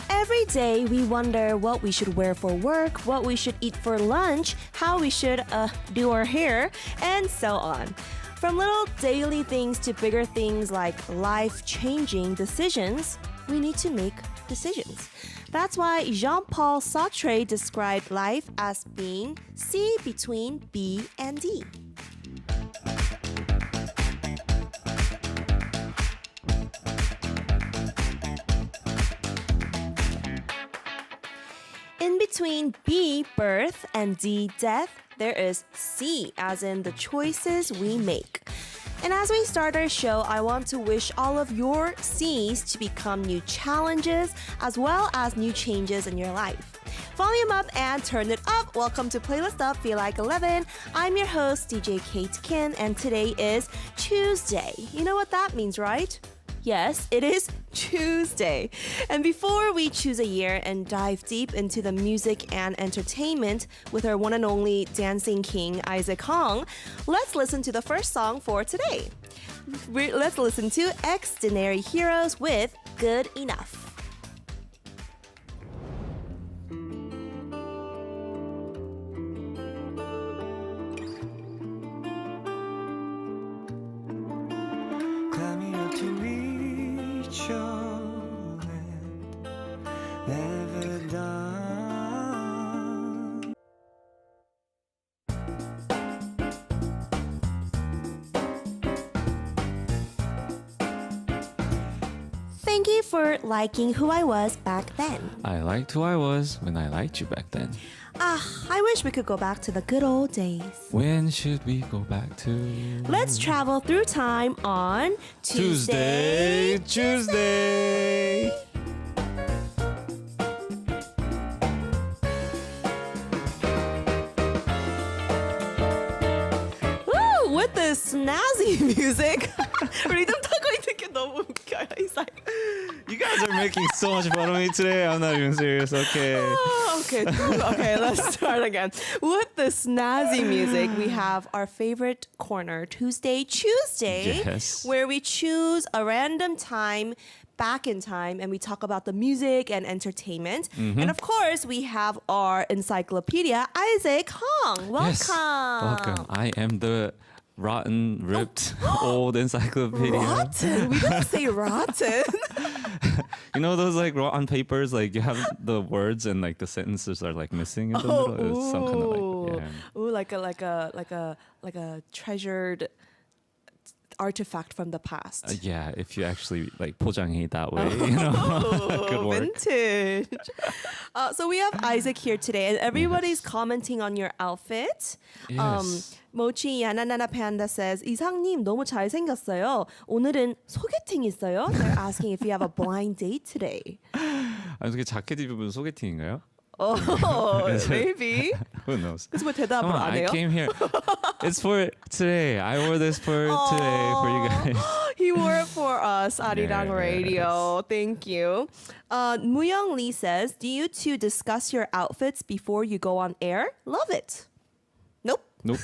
Every day we wonder what we should wear for work, what we should eat for lunch, how we should do our hair, and so on. From little daily things to bigger things like life-changing decisions, we need to make decisions. That's why Jean-Paul Sartre described life as being C between B and D. In between B, birth, and D, death, there is C, as in the choices we make. And as we start our show, I want to wish all of your C's to become new challenges as well as new changes in your life. Volume up and turn it up. Welcome to Playlist Up, Feel Like 11. I'm your host, DJ Kate Kim, and today is Tuesday. You know what that means, right? Yes, it is Tuesday. And before we choose a year and dive deep into the music and entertainment with our one and only dancing king, Isaac Hong, let's listen to the first song for today. Let's listen to Extraordinary Heroes with Good Enough. Thank you for liking who I was back then. I liked who I was when I liked you back then. I wish we could go back to the good old days. When should we go back to? Let's travel through time on Tuesday. Woo! With this snazzy music. 리듬 타고 있는 게 너무 웃겨요. He's like, You guys are making so much fun of me today. I'm not even serious. Okay. okay, let's start again. With the snazzy music, we have our favorite corner, Tuesday, Yes. where we choose a random time back in time and we talk about the music and entertainment. And of course, we have our encyclopedia, Isaac Hong. Welcome. Yes. Welcome. I am the rotten, ripped, old encyclopedia. Rotten? We don't say rotten. You know those like rotten papers, like you have the words and like the sentences are like missing in the middle. It's some kind of like like a treasured artifact from the past. yeah, if you actually like 포장해 that way, you know. Good work. Vintage. So we have Isaac here today, and everybody's commenting on your outfit. Yes. 모치 야나나나 panda says, 이상님 너무 잘생겼어요. 오늘은 소개팅 있어요? They're asking if you have a blind date today. 아니 그게 자켓 입으면 소개팅인가요? Oh, maybe. Who knows? 그래서 왜 대답을 Come on, 안 I 해요? came here. It's for today. I wore this for today for you guys. He wore it for us, 아리랑라디오. Thank you. Muyong Lee says, do you two discuss your outfits before you go on air? Love it. Nope. Nope.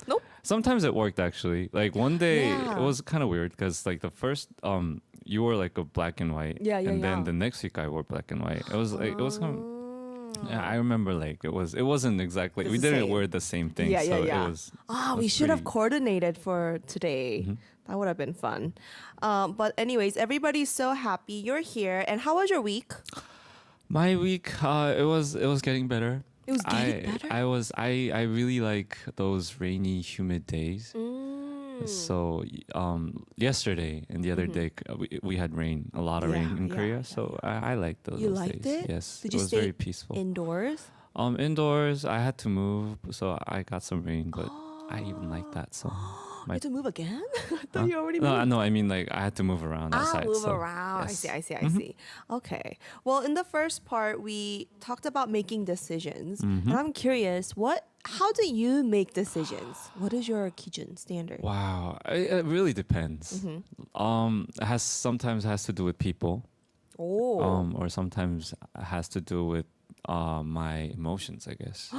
Nope. Sometimes it worked actually. Like one day Yeah. it was kind of weird because like the first you wore like a black and white. Yeah, And then yeah. the next week I wore black and white. It was like it was kind of. Yeah, I remember like it wasn't exactly It's we the didn't same. wear the same thing. Yeah, so yeah. it was. We was should have pretty- coordinated for today. That would have been fun. But anyways, everybody's so happy you're here. And how was your week? My week, it was getting better. It was getting better? I really like those rainy, humid days. So yesterday and the other day we had rain, a lot of rain in yeah, Korea. yeah, So I liked those You days. liked it? Yes, Did it you was stay very peaceful. indoors? Indoors, I had to move, so I got some rain, but I even like that. So You had to move again? I thought you already no, moved. no, I mean like I had to move around outside. Move so, around. yes. I see. Okay. Well, in the first part, we talked about making decisions. And I'm curious, how do you make decisions? What is your 기준 standard? Wow, it really depends. It sometimes has to do with people, or sometimes it has to do with my emotions, I guess.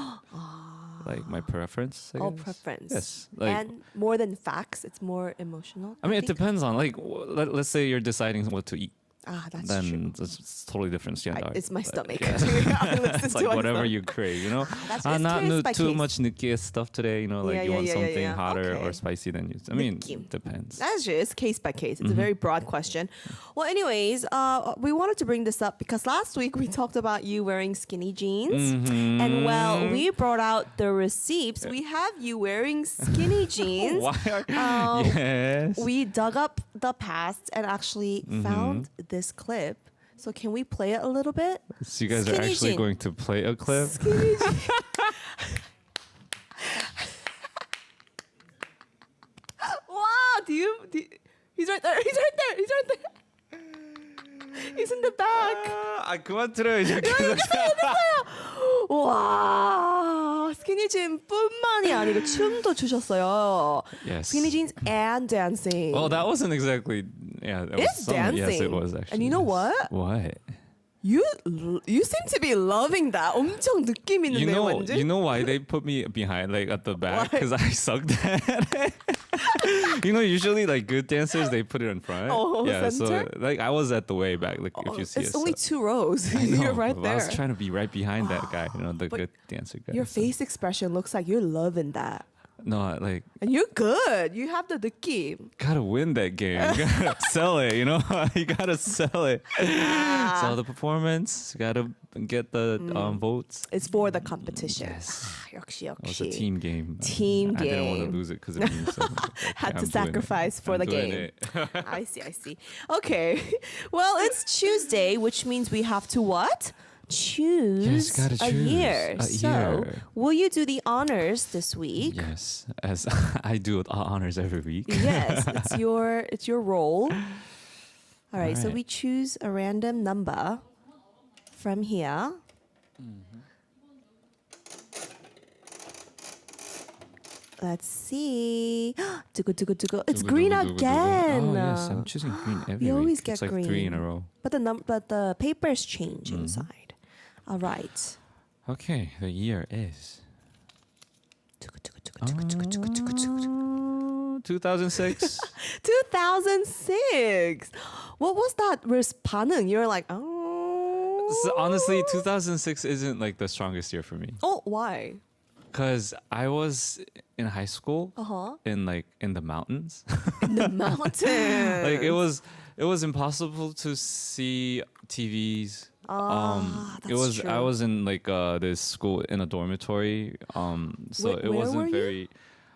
like my preference. I Oh, guess. preference. Yes. Like, And more than facts, it's more emotional. I mean, it think? depends on like let's say you're deciding what to eat. That's then true. it's totally different standard. It's my stomach. Yeah. I listen It's to like my whatever stomach. you crave, you know. That's it's Not case by too case. much 느끼해 stuff today, you know. Like Yeah, you yeah, want yeah, yeah, something yeah. hotter Okay. or spicy than you. I mean, 느낌. depends. That's true. It's case by case. It's Mm-hmm. a very broad question. Well, anyways, we wanted to bring this up because last week we talked about you wearing skinny jeans. Mm-hmm. And well, we brought out the receipts. We have you wearing skinny jeans. Why are yes? We dug up the past and actually Mm-hmm. found this clip. So can we play it a little bit? So you guys are Skinny actually jean. going to play a clip? Skinny jeans. Wow, he's right there. He's right there. He's right there. He's in the back. 그만 들어요 이제. 와, 스키니진뿐만이 아니고 춤도 추셨어요. Yes. Skinny jeans and dancing. Well, that wasn't exactly. Yeah, that It's was some, Yes, dancing. it was actually. And you know yes. what? What? You seem to be loving that. 엄청 느낌 있는데 완전. You know why they put me behind, like at the back, Why? because I sucked at it. You know, usually like good dancers they put it in front. Oh, yeah. center? So like I was at the way back. Like if you see It's it, only 2 rows. I know, You're right but there. I was trying to be right behind that guy. You know, the But good dancer guy. Your so- face expression looks like you're loving that. No, like And you're good. You have the 느낌. gotta win that game. You gotta sell it. You know, you gotta sell it. Sell the performance. Gotta get the votes. It's for the competition. Yes. 역시 It was a 역시. team game. Team I didn't want game. to lose it because of me. So okay, Had to I'm doing it. sacrifice for I'm the doing game. it. I see. Okay. Well, it's Tuesday, which means we have to what? Choose gotta a choose year. a So, year. will you do the honors this week? Yes, as I do honors every week. Yes, it's your role. All right, so Alright. we choose a random number from here. Let's see. Dugu. It's green again. Oh yes, I'm choosing green every We week. always It's get like green. 3 in a row. But the papers change inside. All right. Okay, the year is 2006. 2006. What was that 반응? You're like, oh. So honestly, 2006 isn't like the strongest year for me Oh, why? because I was in high school in the mountains. In the mountains. Like it was impossible to see TVs. It was that's I true. was in like this school in a dormitory. So it Where wasn't were you? very.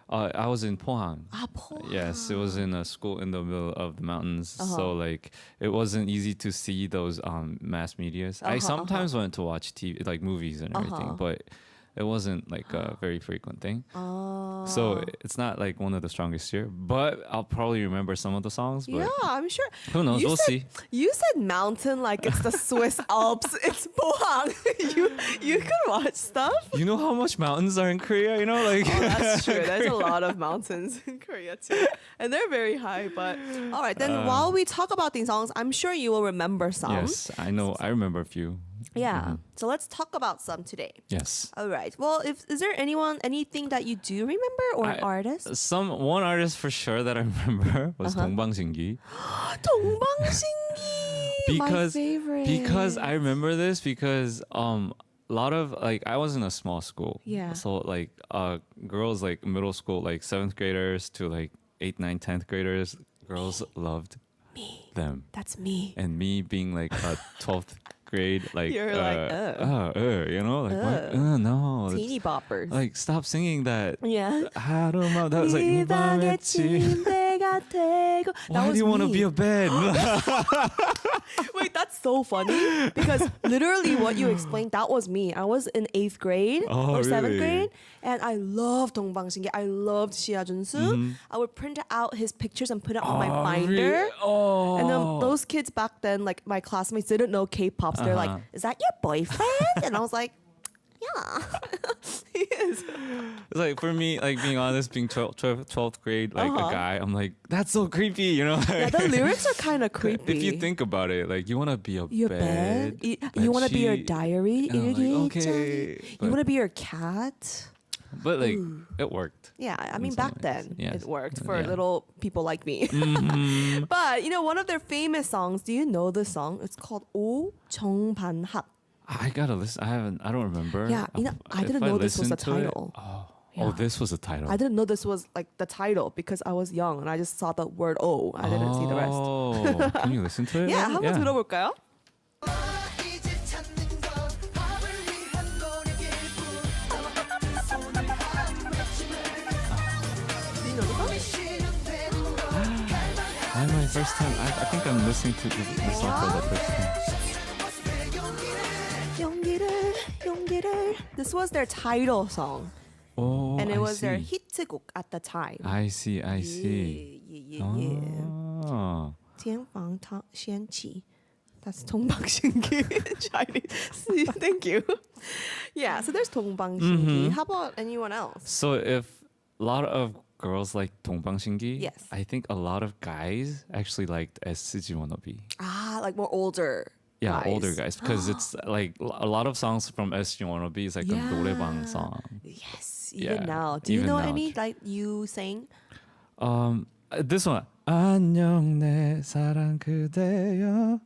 I was in Pohang. Pohang. Yes, it was in a school in the middle of the mountains. So like it wasn't easy to see those mass medias. I sometimes went to watch TV like movies and everything, but it wasn't like a very frequent thing. So it's not like one of the strongest here, but I'll probably remember some of the songs. But Yeah, I'm sure. who knows? You We'll said- see. You said mountain like it's the Swiss Alps. It's Pohang. you can watch stuff. You know how much mountains are in Korea? You know, like Oh, that's true. There's a lot of mountains in Korea too, and they're very high. But all right, then while we talk about these songs, I'm sure you will remember some. yes, I know. I remember a few. Yeah. So let's talk about some today. Yes. All right. Well, is there anything that you do remember or an artist? One artist for sure that I remember was Uh-huh. 동방신기. 동방신기. My favorite. Because I remember this because a lot of like I was in a small school. Yeah. So like girls like middle school like 7th graders to like 8th, 9th, 10th graders, girls loved them. That's me. And me being like a 12th grade like You're like, you know, like what? No. it's- Teeny boppers. Like stop singing that. yeah. 하루만 that was like 이 방의 네 밤의 침대가 되고. Why do you want to be a bed? Wait, that's so funny because literally what you explained, that was me. I was in 8th grade Oh, or 7th really? grade, and I loved 동방신기. I loved Shia Junsu. I would print out his pictures and put it on my binder. Oh. And then those kids back then, like my classmates, didn't know K-pop. So they're like, "Is that your boyfriend?" And I was like, "Yeah, he is." It's like for me, like being honest, being 12th grade, like a guy, I'm like, that's so creepy, you know? Yeah, the lyrics are kind of creepy. If you think about it, like you want to be a your bed, you want to be your diary. And I'm like, 일기장에. okay, You but- want to be your cat. But like it worked. Yeah, I in mean, some back ways. then Yes. it worked for Yeah. little people like me. Mhm. But you know, one of their famous songs, do you know the song? It's called 오 정반합. I gotta listen. I don't remember. Yeah, you know, I If didn't know this was listen a to it- title. oh, Yeah. this was a title. I didn't know this was like the title because I was young and I just saw the word O. I didn't see the rest. Oh, can you listen to it? Yeah, maybe? 한번 들어볼까요? Do you know the song? My first time. I think I'm listening to the song for the first time. 용기를, 용기를. This was their title song. Oh, And it I was their see. 히트곡 at the time. I see. I see. Yeah, yeah, yeah, yeah. Oh. 天房仙旗. That's 동방신기 Chinese. Thank you. Yeah, so there's 동방신기. How about anyone else? So if a lot of girls like 동방신기, Yes. I think a lot of guys actually liked SG Wannabe. Ah, like more older. Yeah, guys. older guys, because it's like a lot of songs from SG Wannabe is like Yeah. a 노래방 song. Yes, even Yeah, now. Do you even know now. any like you sing? This one. 안녕 내 사랑 그대여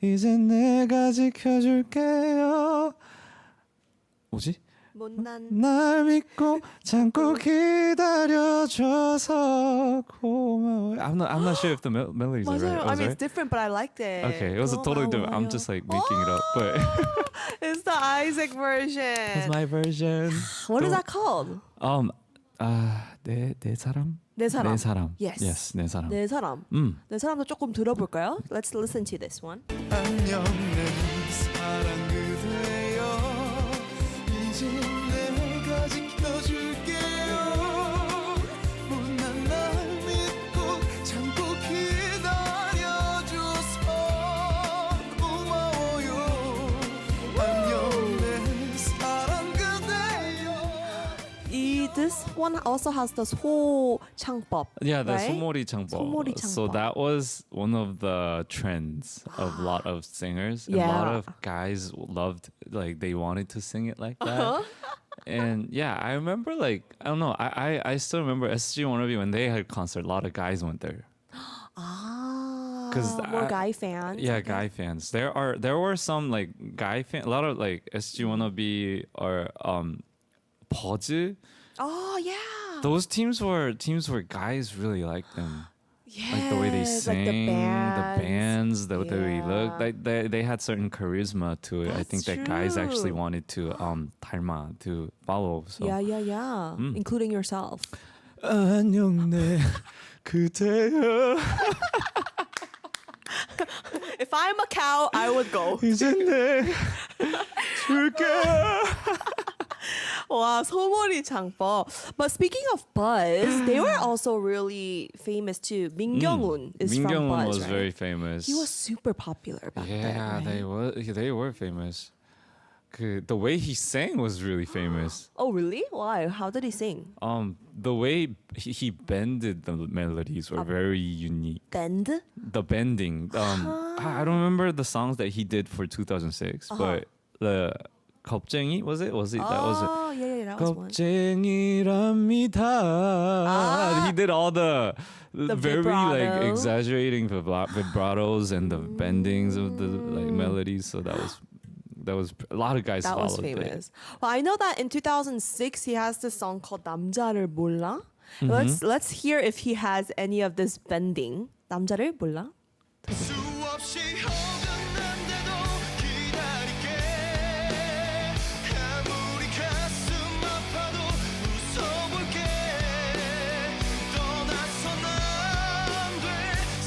이제 내가 지켜줄게요. 뭐지? 못난 날 믿고 참고 기다려줘서 고마워. I'm not sure if the melodies are right. 맞아요. Oh, I mean, right? it's different, but I liked it. Okay, it was a totally different. I'm 고마워요. just like making it up, but It's the Isaac it's version. my version. What is that called? 내 사람. 내 사람. 내 사람. Yes. Yes, 내 사람. 내 사람. 내 사람도 조금 들어볼까요? Let's listen to this one. 안녕 내 사랑 그대여 이제 내가 지켜줄게요 못난 날 믿고 참고 기다려줘서 고마워요 안녕 내 사랑 그대여. This one also has the 소 창법. Yeah, the right? 소몰이 창법. 소몰이 So 창법. that was one of the trends of a lot of singers. And a lot Yeah. of guys loved, like, they wanted to sing it like that. And yeah, I remember, like, I don't know, I still remember SG Wannabe when they had a concert. A lot of guys went there. Ah, 'Cause more I- guy fans. Yeah, guy fans. There were some like guy fan. A lot of like SG Wannabe or 버즈. Oh yeah. Those teams were guys really liked them. Like the way they Yes, sang, like the bands. the way they looked, Yeah. like they had certain charisma to it. I think That's that guys actually true. wanted to 닮아, to follow. So Yeah. Including yourself. 안녕 내 그대여 If I'm a cow, I would go. 이제 내 줄게요. 와, 소머리 창법. But speaking of Buzz, they were also really famous too. 민경훈 is from 민경훈 Buzz, was right? very famous. He was super popular back then. Yeah, right? they were famous. The way he sang was really famous. Oh, really? Why? How did he sing? The way he bended the melodies were very unique. Bend? The bending. I don't remember the songs that he did for 2006, but the 겁쟁이 was it? Was it that was it? Oh, yeah, that was one. 겁쟁이랍니다. He did all the very like vibrato. exaggerating vibratos and the bendings of the like melodies. So that was a lot of guys That was followed famous. Well, I know that in 2006 he has this song called 남자를 몰라. Let's hear if he has any of this bending. 남자를 몰라. 수없이 어긋난데도 기다릴게 아무리 가슴 아파도 웃어볼게 떠나선 안돼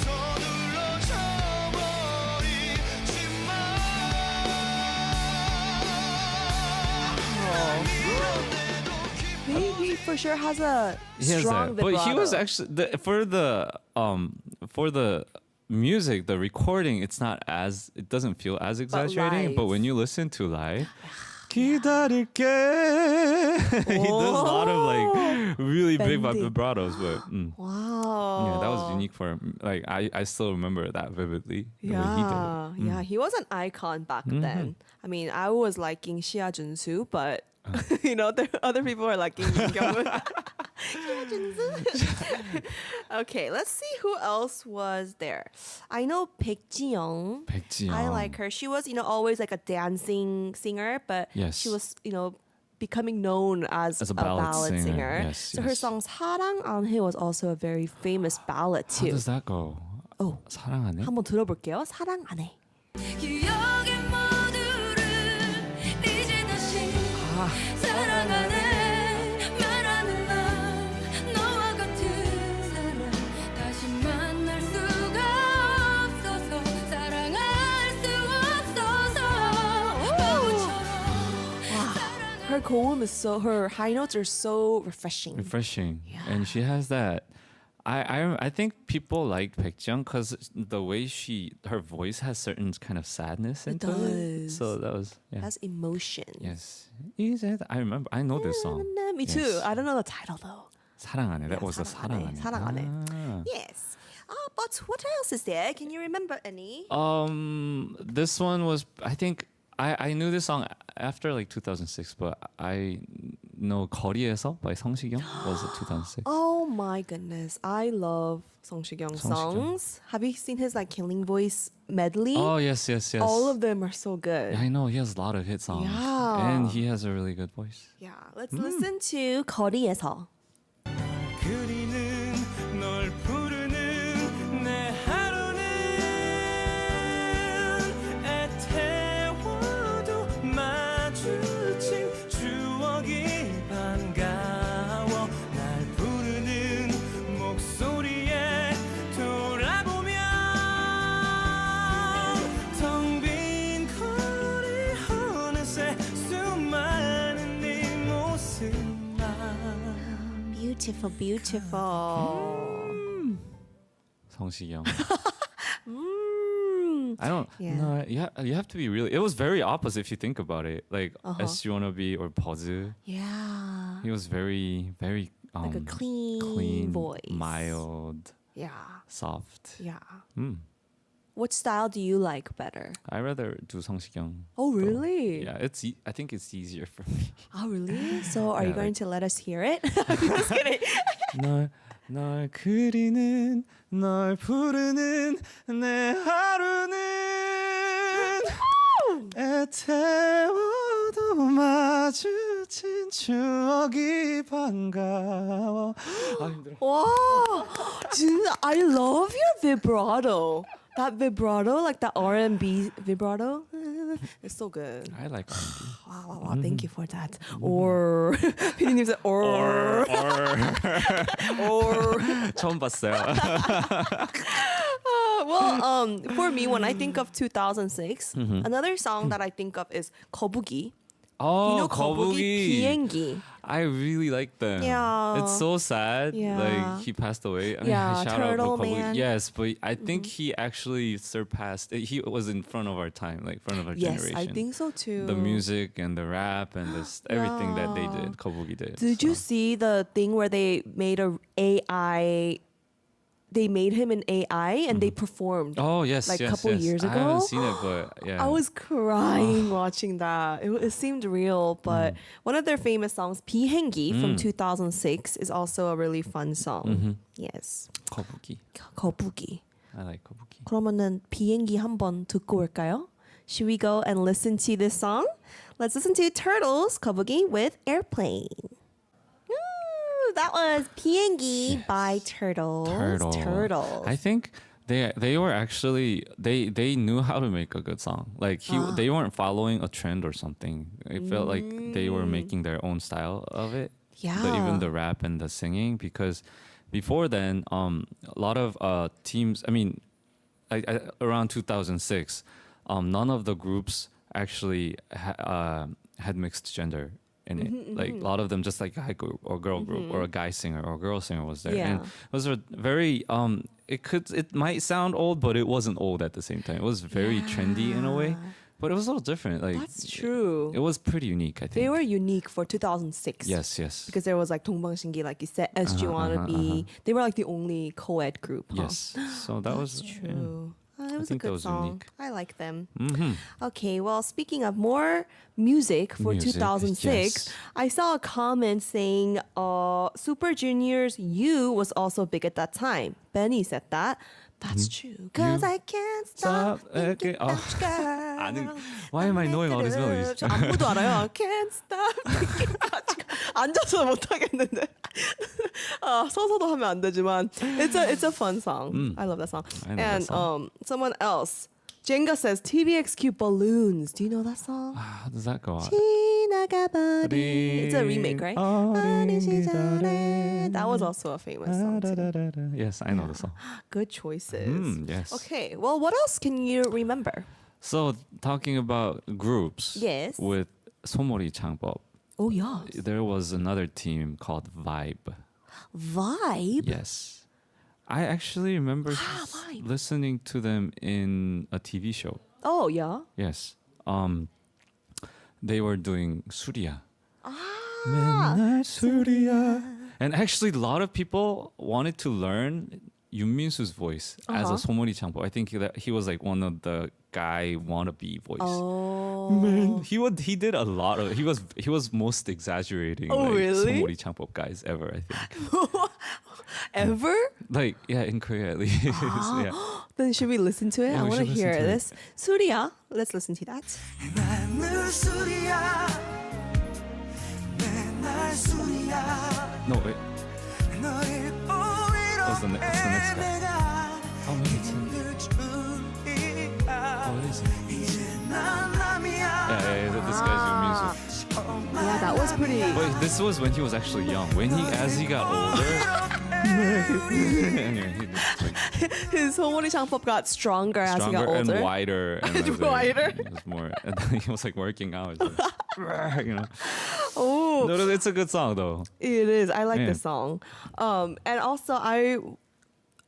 서둘러 져버리지 마 He for sure has a He has strong that. But he was vibrato. actually for the music, the recording, it doesn't feel as exaggerating. But live. when you listen to live, 기다릴게. He does a lot of like really big Bending. vibratos, but Wow. yeah, that was unique for him. Like I still remember that vividly. The way he did it. Yeah, he was an icon back then. I mean, I was liking Xia Junsu, but You know, other people are like Kim Jong-un. Okay, let's see who else was there. I know Baek Ji-young. I like her. She was, always like a dancing singer, but Yes. she was, becoming known as As a ballad singer. Yes, so her yes. song 사랑 안 해 was also a very famous ballad How too. does that go? Oh, 사랑 안 해? 한번 들어볼게요. 사랑 안 해. 기억의 모두를 이제 다시 아, 사랑 안 해 말하는 난 너와 같은 사람 다시 만날 수가 없어서 사랑할 수 없어서 바보처럼 Her 고음 is her high notes are so refreshing. refreshing. And she has that. I think people liked Baek Ji-young because the way her voice has certain kind of sadness into it. does. So that was Has emotion. yes. I know this song. Me too. Yes. I don't know the title though. 사랑 안 해. That was the 사랑 안 해. 사랑 안 해. 사랑 안 해. Ah. Yes. But what else is there? Can you remember any? This one was I think I knew this song after like 2006, but I know 거리에서 by 성시경 was it 2006. Oh my goodness. I love Song Shi-kyung songs. Have you seen his like Killing Voice medley? Oh yes. All of them are so good. Yeah, I know he has a lot of hit songs. Yeah. And he has a really good voice. Yeah. Let's listen to 거리에서. 그리는 널 부르는 내 하루는 애태워도 마주친 추억이 반가워 날 부르는 목소리에 돌아보면 텅 빈 거리 어느새 수많은 네 모습만 Beautiful, beautiful. 성시경. Mm. I don't know. You have to be really. It was very opposite if you think about it. Like SG Wannabe or Pozu. Yeah. He was very Like a clean voice. mild, Yeah. soft. Yeah. Mm. What style do you like better? I rather do 성시경. Oh, really? Yeah, I think it's easier for me. Oh, really? So are you Yeah, going like- to let us hear it? I'm just kidding. 널 그리는 널 부르는 내 하루는 애태워도 마주친 추억이 반가워. 아 힘들어. Wow. 진짜, I love your vibrato. That vibrato, like that R&B vibrato, it's so good. I like R&B. Wow. Thank you for that. Or, 피디님 said, or. 처음 봤어요. Well, for me, when I think of 2006, another song that I think of is 거북이. Oh, You know 거북이? 비행기. I really like them. Yeah. It's so sad. Yeah. Like he passed away. I mean, Yeah, shout out to Turtle 거북이. Man. Yes, but I think he actually surpassed. He was in front of our time, like front of our Yes, generation. I think so too. The music and the rap and everything that they Yeah. did, 거북이 did. Did you see the thing where they made a AI? They made him an AI and they performed. Oh yes, like yes, couple yes. years I haven't ago? seen it, but yeah. I was crying watching that. It seemed real, but one of their famous songs, 비행기 from 2006, is also a really fun song. Yes, 거북이. 거북이. I like 거북이. 그러면은 비행기 한번 듣고 올까요? Should we go and listen to this song? Let's listen to Turtles, 거북이 with Airplane. Ooh, that was 비행기 by Turtles. Turtles. I think they were actually they knew how to make a good song. Like they weren't following a trend or something. It felt like they were making their own style of it. Even the rap and the singing, because before then, a lot of teams. I mean, around 2006, none of the groups actually had mixed gender in it. Like a lot of them, just like a guy group or girl group or a guy singer or a girl singer was there. And it was a very it might sound old, but it wasn't old at the same time. It was very trendy in a way, but it was a little different. Like That's true. It was pretty unique, I think. They were unique for 2006. Yes. Because there was like 동방신기, like you said, SG Wannabe. They were like the only co-ed group. Huh? Yes. So that was True. it was a think that good was song. unique. I like them. Mm-hmm. Okay, well, speaking of more music for Music, 2006, yes. I saw a comment saying Super Junior's You was also big at that time. Benny said that. That's true. Cause You I can't stop thinking okay. about you, girl. 아는- why am I knowing all these melodies? 저 안무도 알아요. I can't stop thinking about you. 앉아서 못하겠는데. 서서도 하면 안 되지만 it's a fun song. I love that song. I know that And song. someone else, Jenga says TVXQ Balloons. Do you know that song? How does that go on? 지나가버린. It's a remake, right? 어린 시절에. That was also a famous song too. Yes, I know the song. Good choices. Yes. Okay, well, what else can you remember? So talking about groups, Yes. with 소몰이 창법, Oh, yeah. there was another team called Vibe. Vibe? Yes. I actually remember Vibe. listening to them in a TV show. Oh, yeah. Yes. They were doing 수리야. Ah. 맨날 수리야. And actually, a lot of people wanted to learn 윤민수's voice as a 소몰이 창법. I think that he was like one of the guy wannabe voice. Oh. Man, he did a lot of he was most exaggerating Oh, like really? 소몰이 창법 guys ever, I think. Ever? Like yeah, in Korea at least. Yeah. Then should we listen to it? Yeah, I we want to should listen hear to it. this. 수리야. Let's listen to that. 맨날 술이야 맨날 술이야 No, wait. 너를 보이러 What's the next guy? 내가 Oh, maybe it's 힘들 줄이야 Oh, it is. 이제 난 남이야 Yeah, this guy's Yoon Yeah, that was pretty. But this was when he was actually young. As he got older, anyway, he just, like, His 소몰이 창법 got stronger as he got stronger older. and wider. And And like, wider. It was more, and then he was like working out. It's like, you know. Oh, No, it's a good song though. it is. I like Yeah. the song. And also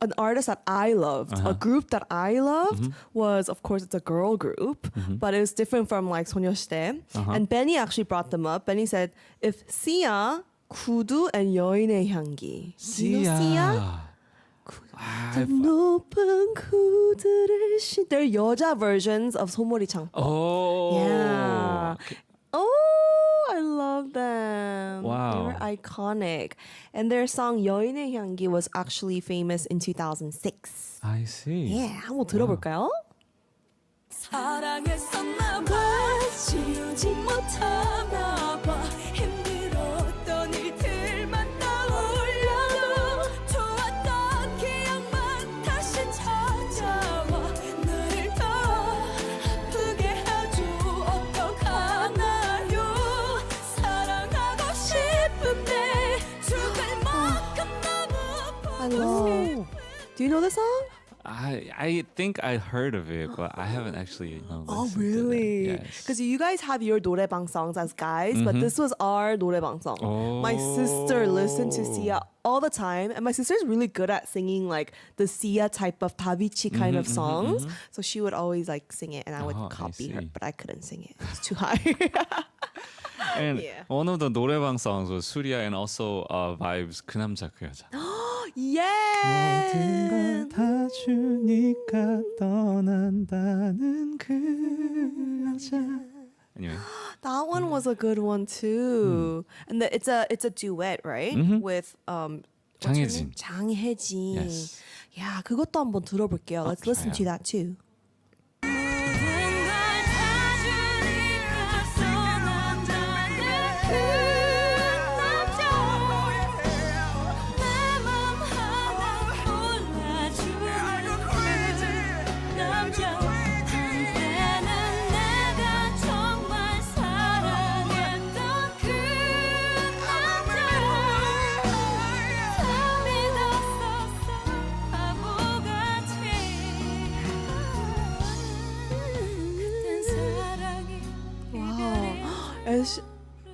an artist that I loved, a group that I loved was, of course, it's a girl group, but it was different from like 소녀시대. And Benny actually brought them up. Benny said, if Sia, 구두 and 여인의 향기. Do you know Sia? 저 높은 구두를 they're 여자 versions of 소몰이 창법. Oh. Yeah. Oh, I love them. Wow. They were iconic. And their song 여인의 향기 was actually famous in 2006. I see. Yeah, 한번 들어볼까요? 사랑했었나 봐 지우지 못하나 봐 힘들었던 일들만 떠올려도 좋았던 기억만 다시 찾아와 나를 더 아프게 하죠 어떡하나요 사랑하고 싶은데 죽을 만큼 I 너무 love. Do you know the song? I think I heard of it, but I haven't actually. Oh, listened to really? that. Yes. Because you guys have your 노래방 songs as guys, but this was our 노래방 song. My sister listened to Sia all the time, and my sister's really good at singing like the Sia type of Davichi kind of songs. So she would always like sing it, and I would Oh, I copy her, see. but I couldn't sing it. It's too high. And Yeah. one of the 노래방 songs was 수리야 and also Vibes 그 남자 그 여자. Yeah. 다 주니까 떠난다는 그 여자. Anyway. That one was a good one too. And it's a duet, right? With what's her name? 장혜진. 장혜진. Yes. Yeah, 그것도 한번 들어볼게요. Let's listen to that too.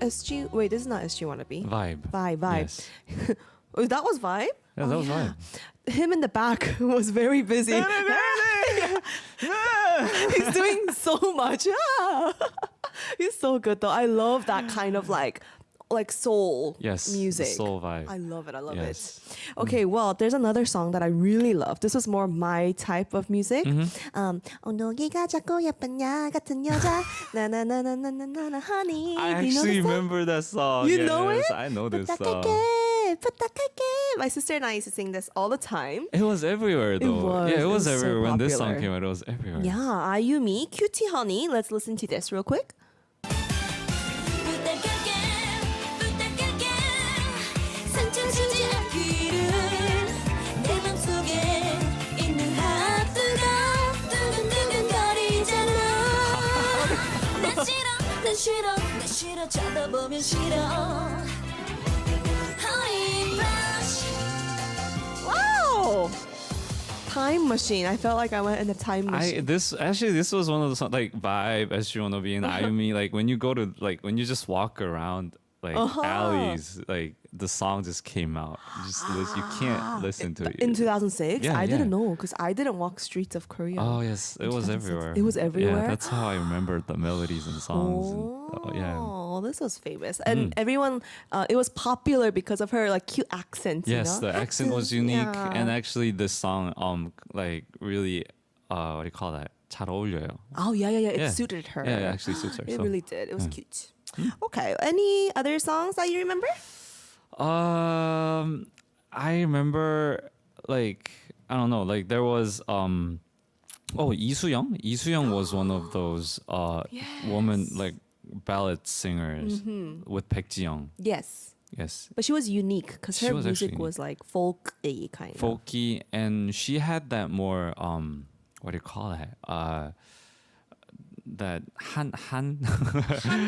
SG. Wait, this is not SG Wannabe. Vibe. Vibe. Yes. Oh, that was Vibe. Yeah, that was Vibe. Him in the back was very busy. He's doing so much. He's so good though. I love that kind of like like soul Yes, the music. soul vibe. I love it. I love Yes. it. Okay, well, there's another song that I really love. This was more my type of music. 엉덩이가 작고 예쁜 야 같은 여자 나나나나나나나 honey. I Do you know actually this song? remember that song. You know Yes, it? I know this song. 부탁할게, 부탁할게. My sister and I used to sing this all the time. It was everywhere though. was. Yeah, it It was was so everywhere. When this song popular. came out, it was everywhere. Yeah, Ayumi, Cutie Honey. Let's listen to this real quick. 부탁할게 부탁할게 상처 주지 않기를 내 맘속에 있는 하트가 두근두근거리잖아 난 싫어 난 싫어 쳐다보면 싫어 Honey Rush Wow! Time machine. I felt like I went in a time machine. This was one of the songs like vibe as you wanna be in Ayumi. Like when you go to like when you just walk around like alleys, like the song just came out. You can't listen to it. In 2006? Yeah, I yeah. didn't know because I didn't walk streets of Korea. Oh yes, it was 2006. everywhere. It was everywhere? Yeah, that's how I remembered the melodies and songs. Yeah. Oh, this was famous. And everyone, it was popular because of her like cute accent. Yes, you know? the accent was unique, Yeah. and actually this song like really what do you call that? 잘 어울려요. Oh, yeah. It Yeah. suited her. Yeah, it actually suits her. It so. really did. It was cute. Okay. Any other songs that you remember? I remember like I don't know, like there was 이수영. 이수영 was one of those woman like ballad singers with Baekjiyoung. Yes. Yes. But she was unique because She her was music actually was like folk-y kind of. Folky, and she had that more what do you call that? That han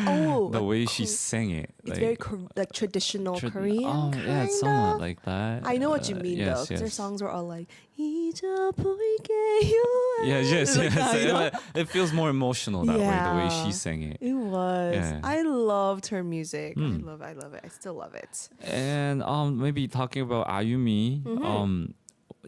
Oh, the like way she sang it. it's very like traditional Korean. Oh yeah, it's kinda. somewhat like that. I know what you mean though. yes, 'Cause their yes. songs were all like 잊어볼게요. Yeah, yes, Like that, you know? It feels more emotional that way, the way Yeah. she sang it. It was. Yeah. I loved her music. I love it. I still love it. And maybe talking about Ayumi,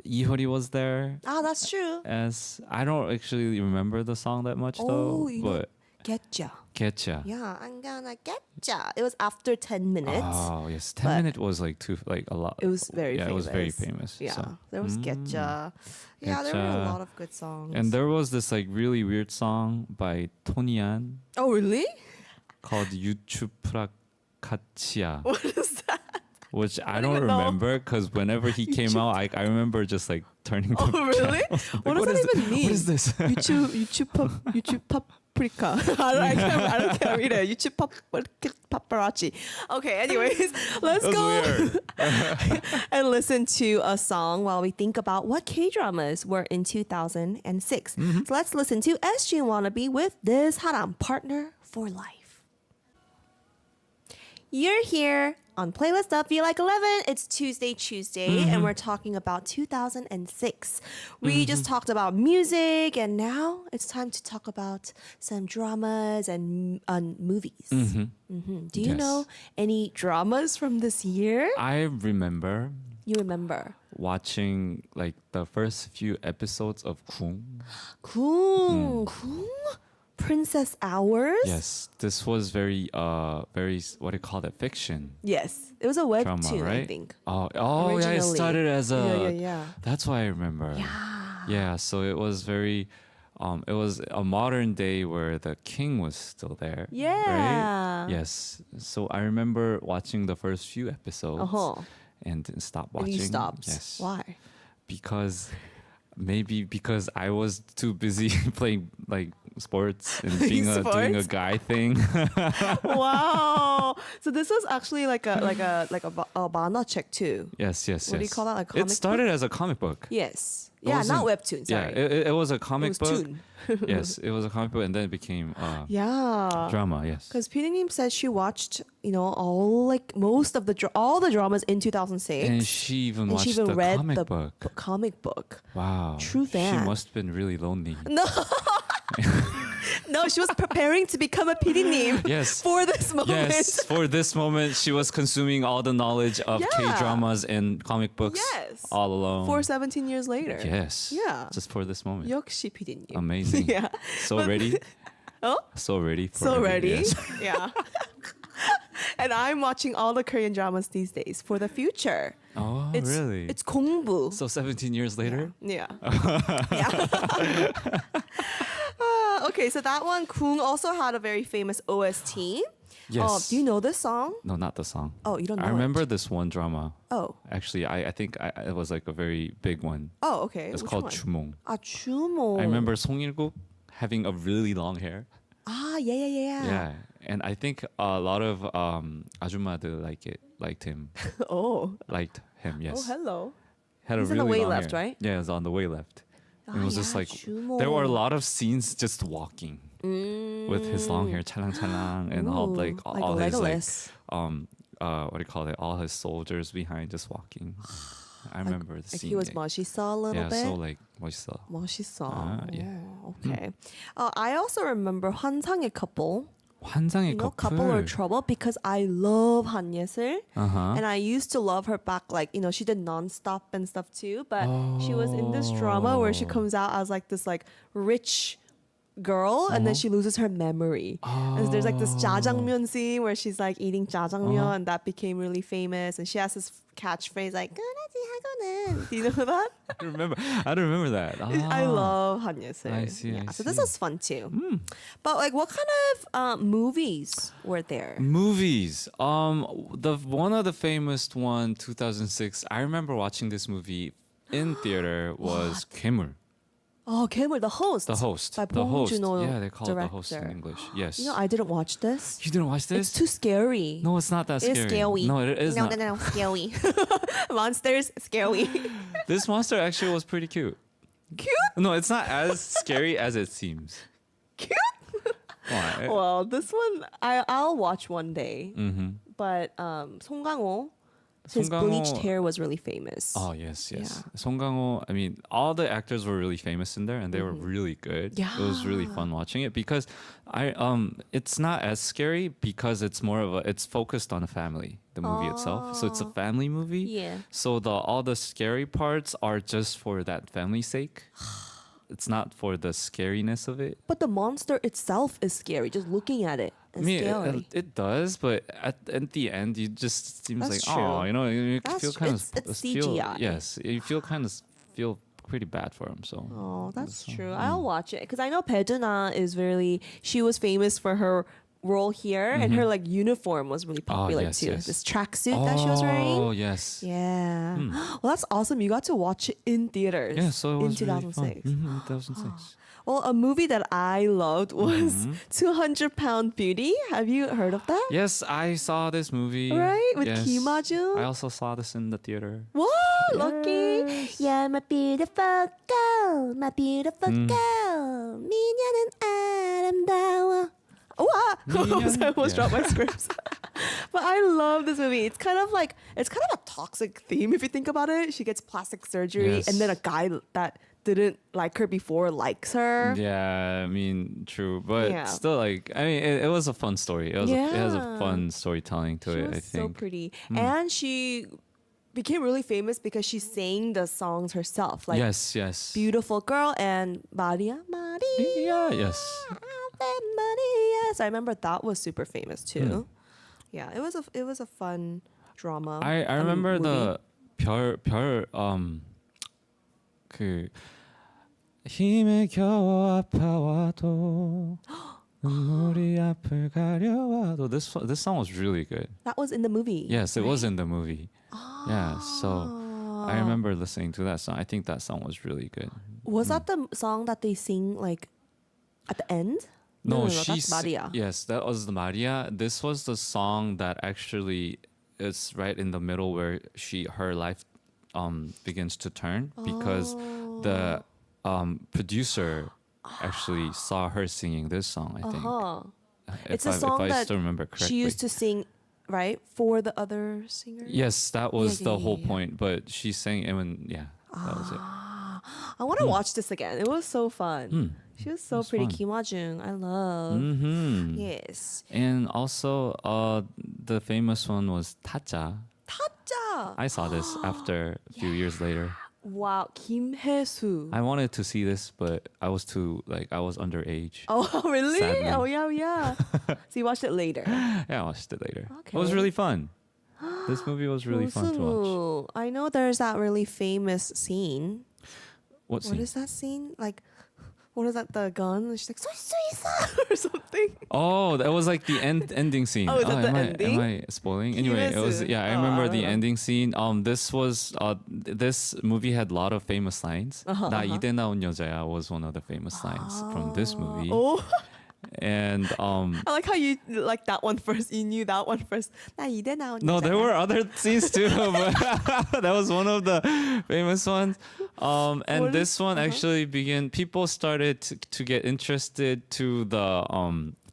Ihori was there. Ah, that's true. As I don't actually remember the song that much though, Oh, you but Getcha. Getcha. Yeah, I'm gonna getcha. It was after 10 minutes. Oh yes, but 10 minute was like a lot. It was very yeah, famous. it was very famous. Yeah, so. there was getcha. Yeah, there were a Getcha. lot of good songs. And there was this like really weird song by Tony An oh, really? called 유추프라카치아. What is that? Which I don't don't even know. remember because whenever he came out, I remember just like turning Oh, the really? channel. What does that even mean? What is this? YouTube paprika. I can't read it. YouTube paparazzi. Okay, anyways, let's That's go weird. and listen to a song while we think about what K-dramas were in 2006. So let's listen to SG Wannabe with This Haram, Partner for Life. You're here on Playlist Up Feel Like 11. It's Tuesday, and we're talking about 2006. We just talked about music, and now it's time to talk about some dramas and movies. Do you Yes. know any dramas from this year? I remember You remember? watching like the first few episodes of Kung. Kung. Princess Hours? Yes, this was very very what do you call that, fiction Yes. It was a drama, webtoon, right? I think. Oh yeah, it Originally. started as a Yeah. That's why I remember. Yeah, so it was very it was a modern day where the king was still there. Yeah. Right? Yes. So I remember watching the first few episodes and then stopped And watching. you stopped. Yes. Why? Because I was too busy playing like sports and doing a Sports? guy thing. Wow. So this was actually like a manhwa check too. Yes. What do you call that? Like comic It started as a comic book. Yes. It Yeah, not wasn't- webtoon. Yeah, Sorry. it was a comic was book. toon. Yes, it was a comic book, and then it became Yeah. drama. Yes. Because Pidinim said she watched, most of all the dramas in 2006. And she even And watched she even the read comic the book. comic book. Wow. True She fan. must have been really lonely. No, she was preparing to become a Pidinim Yes. for this moment. Yes, for this moment, she was consuming all the knowledge of Yeah. K-dramas and comic books Yes. all alone. For 17 years later. Yes. Yeah. Just for this moment. 역시 Pidi님. Amazing. Yeah. So ready? Oh? So ready for So every- ready. yes. Yeah. And I'm watching all the Korean dramas these days for the future. Oh, It's, really? It's 공부. So 17 years later? Yeah. Yeah. Okay, so that one, Kung, also had a very famous OST. Yes. Do you know this song? No, not the song. Oh, you don't know I remember it? this one drama. Oh. Actually, I think it was like a very big one. Oh, okay. It's Which called one? Chumong. Ah, Chumong. I remember Song Il-guk having a really long hair. Ah, yeah. Yeah. And I think a lot of 아줌마들 liked him. Oh. Liked him, yes. Oh, hello. Had a He's on the really way long left, hair. right? Yeah, it was on the way left. And it was just yeah, like there were a Chumong. lot of scenes just walking with his long hair, chalang and all Ooh, like like all his like Legolas. what do you call it? All his soldiers behind just walking. I remember the Like scene. he was 멋있어 a little yeah, bit. so like 멋있어. 멋있어. yeah. Oh, okay. I also remember 환상의 couple. 환상의 You know, couple. couple or trouble because I love Han Yesil. Uh-huh. And I used to love her back, like, you know, she did nonstop and stuff too. But she was in this drama where she comes out as like this like rich girl and then she loses her memory. And so there's like this jjajangmyeon scene where she's like eating jjajangmyeon and that became really famous. And she has this catchphrase like, "끊어지 하고는." Do you know that? I don't remember that. I Ah. love Han Yesil. I see, I So this see. was fun too. But like, what kind of movies were there? Movies. The one of the famous one, 2006. I remember watching this movie in theater was 괴물. Oh, Kimmer, the host. The host. By The Bong host. Joon-ho, Yeah, they call it the host in director. English. Yes. You know, I didn't watch this. You didn't watch this? It's too scary. No, it's not that scary. It's scary. No, it is not. No, scary. Monsters, scary. This monster actually was pretty cute. Cute? No, it's not as scary as it seems. Cute? Why? Well, this one, I'll watch one day. Mm-hmm. But Song Kang-ho, his Song Kang-ho- bleached hair was really famous. Oh yes. Yeah. Song Kang-ho. I mean, all the actors were really famous in there, and they were really good. Yeah. It was really fun watching it because it's not as scary because it's more of it's focused on a family. The movie itself, so it's a family movie. Yeah. So all the scary parts are just for that family's sake. It's not for the scariness of it. But the monster itself is scary, just looking at it. I It's mean, scary. it does, but at the end, you just seems That's like, true. oh, you know, you That's feel true. kind of It's feel, CGI. yes, you feel pretty bad for him. So Oh, that's true. I'll watch it because I know Bae she was famous for her role here and her like uniform was really popular yes, too. yes. This tracksuit that she was wearing. Oh yes, Yeah. Well, that's awesome. You got to watch it in theaters yeah. So it in was really 2006. fun. 2006. Well, a movie that I loved was 200-Pound Beauty. Have you heard of that? Yes, I saw this movie. Right? With yes. Kim Ha-joon? I also saw this in the theater. What? Lucky. Yeah, my beautiful girl. My beautiful girl. 미녀는 아름다워. Wow. I almost dropped my scripts. But I love this movie. It's kind of a toxic theme if you think about it. She gets plastic surgery Yes. and then a guy that didn't like her before likes her. Yeah, I mean, true, but Yeah. still, like, I mean, it was a fun story. It has a Yeah. fun storytelling to She it. was I so think. pretty. And she became really famous because she sang the songs herself. Like Yes, yes. Beautiful Girl and Maria. Yeah, yes. Maria. So I remember that was super famous too. Yeah, it was a fun drama. I remember movie. the 그 힘에 겨워 아파와도 눈물이 앞을 가려와도 this song was really good. That was in the movie. Yes, it was in the movie. Yeah, so I Ah. remember listening to that song. I think that song was really good. Was that the song that they sing like at the end? No, that's Maria. Yes, that was the Maria. This was the song that actually is right in the middle where her life begins to turn because the producer actually saw her singing this song. I think. It's a song if I that still remember correctly. she used to sing, right, for the other singer. Yes, that was yeah, the yeah, whole yeah. point. But she sang it when that was it. I want to watch this again. It was so fun. She was so was pretty. fun. Kim Ha-joon, I love. Mm-hmm. Yes. And also, the famous one was 타짜. 타짜. I saw this after a few years later. Wow, Kim Hae-soo. I wanted to see this, but I was underage. Oh, really? Sadly. Oh, yeah, yeah. So you watched it later. Yeah, I watched it later. It was Okay. really fun. This movie was really fun to watch. 무슨- I know there's that really famous scene. What What scene? is that scene? Like, what is that? The gun? She's like, "쏠수 있어" or something. Oh, that was like the ending scene. Oh, is that the ending? Am I spoiling? Anyway, it was Kimesu. I Oh, remember I the don't know. ending scene. This movie had a lot of famous lines. 나 이대 나온 여자야 was one of the famous lines from this movie. Oh, And I like how you like that one first. You knew that one first. 나 이대 나온 no, there 여자야. were other scenes too, but that was one of the famous ones. And What this is- one actually began. People started to get interested to the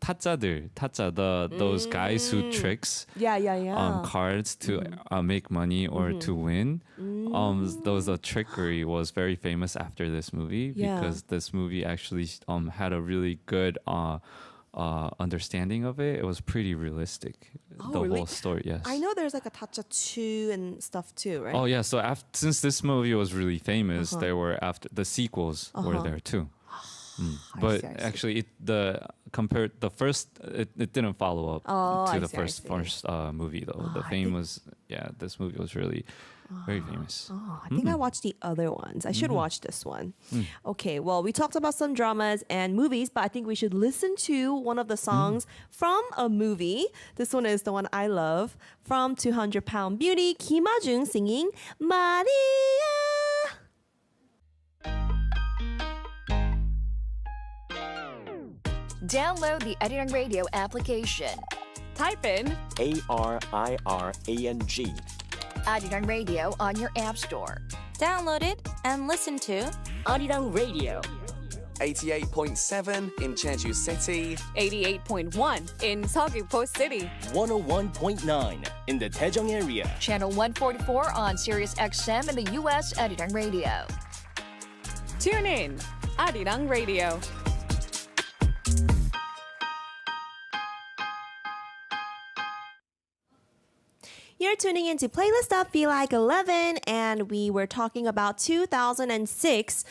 타짜, those guys who tricks Yeah, yeah, yeah. cards to make money or to win. Those trickery was very famous after this movie Yeah. because this movie actually had a really good understanding of it. It was pretty realistic. Oh, The really? whole story, yes. I know there's like a Tacha 2 and stuff too, right? Oh yeah, so since this movie was really famous, there were after the sequels were there too. But I see. actually, compared the first, it didn't follow up Oh, to I the see, I first see. movie though. The I fame think- was this movie was really very famous. Oh, I think I watched the other ones. I should watch this one. Mm. Okay, well, we talked about some dramas and movies, but I think we should listen to one of the songs from a movie. This one is the one I love from 200 Pound Beauty, Kim Ah-jung singing Maria. Download the Arirang Radio application. Type in ARIRANG. Arirang Radio on your app store. Download it and listen to Arirang Radio. 88.7 in Jeju City, 88.1 in Seogwipo City. 101.9 in the Daejeong area. Channel 144 on Sirius XM in the U.S. Arirang Radio. Tune in, Arirang Radio. You're tuning into Playlist Up Feel Like 11, and we were talking about 2006.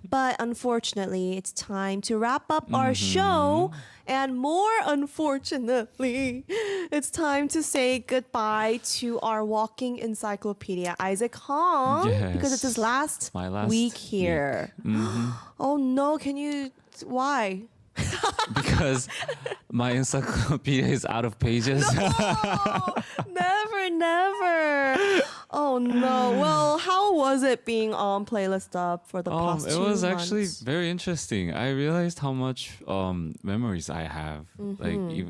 But unfortunately, it's time to wrap up our show. And more unfortunately, it's time to say goodbye to our walking encyclopedia, Isaac Hong, because it's his last, my last week here. Oh no, why? Because my encyclopedia is out of pages. Never. Oh no. Well, how was it being on Playlist Up for the past 2 it months? was actually very interesting. I realized how much memories I have.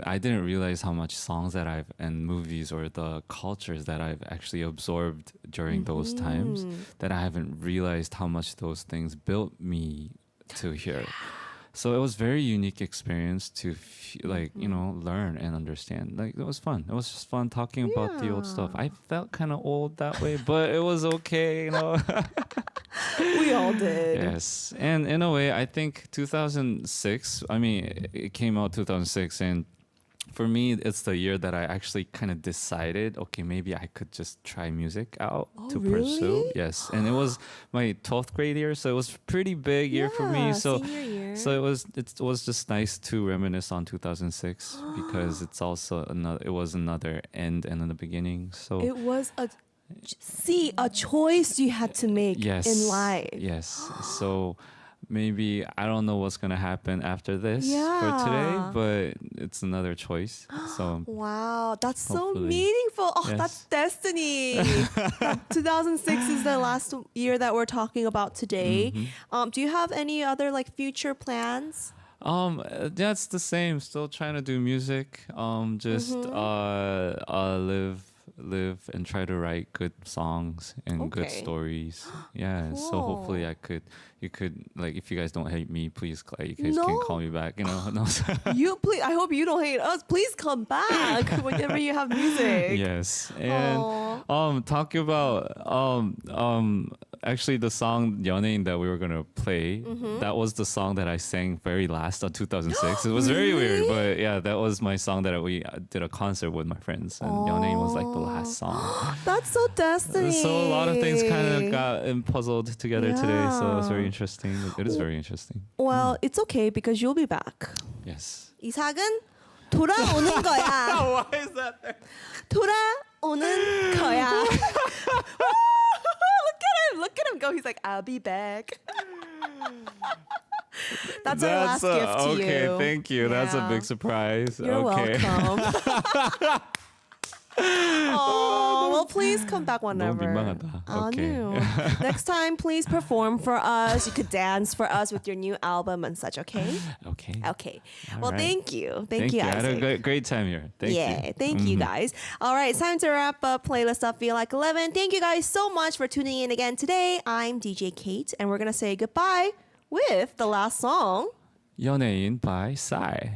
I didn't realize how much songs that and movies or the cultures that I've actually absorbed during those times, that I haven't realized how much those things built me to here. So it was very unique experience to learn and understand. Like it was fun. It was just fun talking about the old stuff. I felt kind of old that way, but it was okay, We all did. Yes. And in a way, I think 2006, it came out 2006, and for me, it's the year that I actually kind of decided, okay, maybe I could just try music out to pursue. really? Yes. And it was my 12th grade year, so it was a pretty big year for me. So senior year. so it was just nice to reminisce on 2006 because it's also another end and the beginning. So It was a choice you had to make yes. in life. Yes. So maybe I don't know what's gonna happen after this for Yeah. today, but it's another choice. So Wow, that's so Hopefully. meaningful. Oh, Yes. that's destiny. That 2006 is the last year that we're talking about today. Do you have any other future plans? yeah, it's the same. Still trying to do music. Just live and try to write good songs and good Okay. stories. Yeah. So Cool. hopefully you could if you guys don't hate me, please you guys can No. call me back. No. Please, I hope you don't hate us. Please come back whenever you have music. Yes. And Aw. talking about actually the song 연예인 that we were gonna play, that was the song that I sang very last on 2006. It was very weird, but yeah, that was my song that we did a concert with my friends, and 연예인 was like the last song. That's so destiny. So a lot of things kind of got puzzled together today, so it's very interesting. It is very interesting. Well, it's okay because you'll be back. Yes. 이삭은 돌아오는 거야. Why is that there? 돌아오는 거야. Look at him go. He's like, I'll be back. That's our last gift to you. Okay, thank you. That's a Yeah. big surprise. You're okay. welcome. Oh, well, please come back whenever. 너무 민망하다. Okay. 아니요. Next time, please perform for us. You could dance for us with your new album and such, okay? Okay. Okay. All Well, right. thank you. Thank Thank you. you, I had a Isaac. great time here. Thank you. Yeah, thank you guys. All right, it's time to wrap up Playlist Up Feel Like 11. Thank you guys so much for tuning in again today. I'm DJ Kate, and we're going to say goodbye with the last song. 연예인 by Psy.